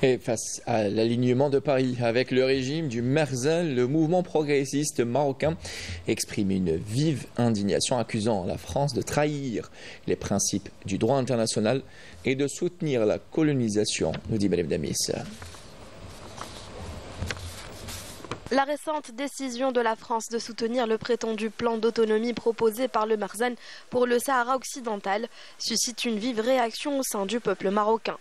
Et face à l'alignement de Paris avec le régime du Merzel, le mouvement progressiste marocain exprime une vive indignation accusant la France de trahir les principes du droit international et de soutenir la colonisation, nous dit Mme Damis. La récente décision de la France de soutenir le prétendu plan d'autonomie proposé par le Merzel pour le Sahara occidental suscite une vive réaction au sein du peuple marocain.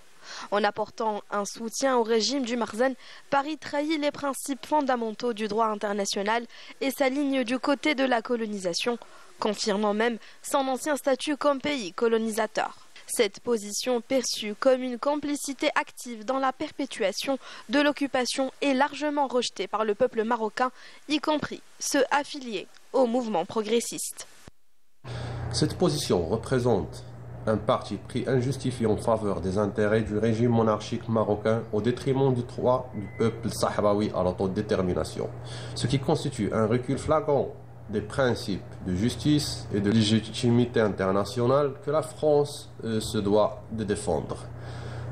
En apportant un soutien au régime du Merzel, Paris trahit les principes fondamentaux du droit international et s'aligne du côté de la colonisation, confirmant même son ancien statut comme pays colonisateur. Cette position perçue comme une complicité active dans la perpétuation de l'occupation est largement rejetée par le peuple marocain, y compris ceux affiliés au mouvement progressiste. Cette position représente un parti pris injustifié en faveur des intérêts du régime monarchique marocain au détriment du droit du peuple sahraoui à l'autodétermination, ce qui constitue un recul flagrant des principes de justice et de légitimité internationale que la France se doit de défendre.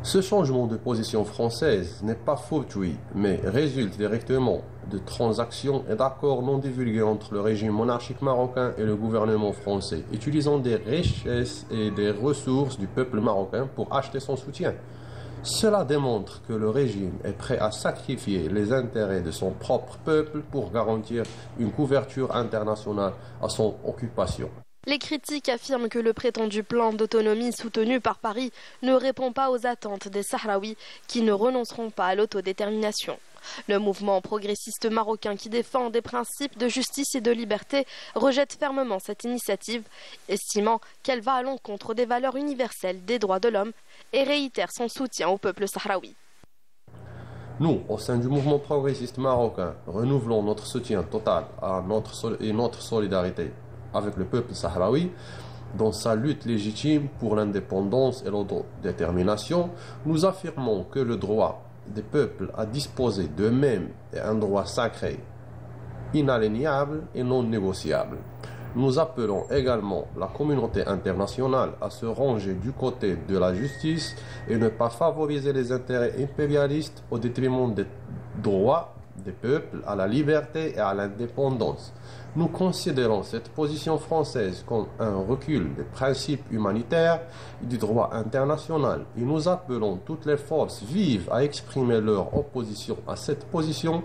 Ce changement de position française n'est pas fortuit, mais résulte directement de transactions et d'accords non divulgués entre le régime monarchique marocain et le gouvernement français, utilisant des richesses et des ressources du peuple marocain pour acheter son soutien. Cela démontre que le régime est prêt à sacrifier les intérêts de son propre peuple pour garantir une couverture internationale à son occupation. Les critiques affirment que le prétendu plan d'autonomie soutenu par Paris ne répond pas aux attentes des Sahraouis qui ne renonceront pas à l'autodétermination. Le mouvement progressiste marocain qui défend des principes de justice et de liberté rejette fermement cette initiative, estimant qu'elle va à l'encontre des valeurs universelles des droits de l'homme et réitère son soutien au peuple sahraoui. Nous, au sein du mouvement progressiste marocain, renouvelons notre soutien total et notre solidarité avec le peuple sahraoui dans sa lutte légitime pour l'indépendance et l'autodétermination. Nous affirmons que le droit des peuples à disposer d'eux-mêmes est un droit sacré, inaliénable et non négociable. Nous appelons également la communauté internationale à se ranger du côté de la justice et ne pas favoriser les intérêts impérialistes au détriment des droits des peuples à la liberté et à l'indépendance. Nous considérons cette position française comme un recul des principes humanitaires et du droit international et nous appelons toutes les forces vives à exprimer leur opposition à cette position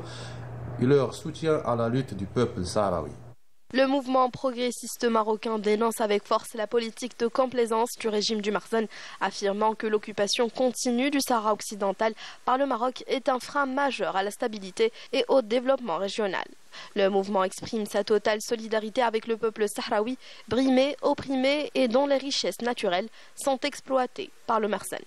et leur soutien à la lutte du peuple sahraoui. Le mouvement progressiste marocain dénonce avec force la politique de complaisance du régime du Merzel, affirmant que l'occupation continue du Sahara occidental par le Maroc est un frein majeur à la stabilité et au développement régional. Le mouvement exprime sa totale solidarité avec le peuple sahraoui, brimé, opprimé et dont les richesses naturelles sont exploitées par le Merzel.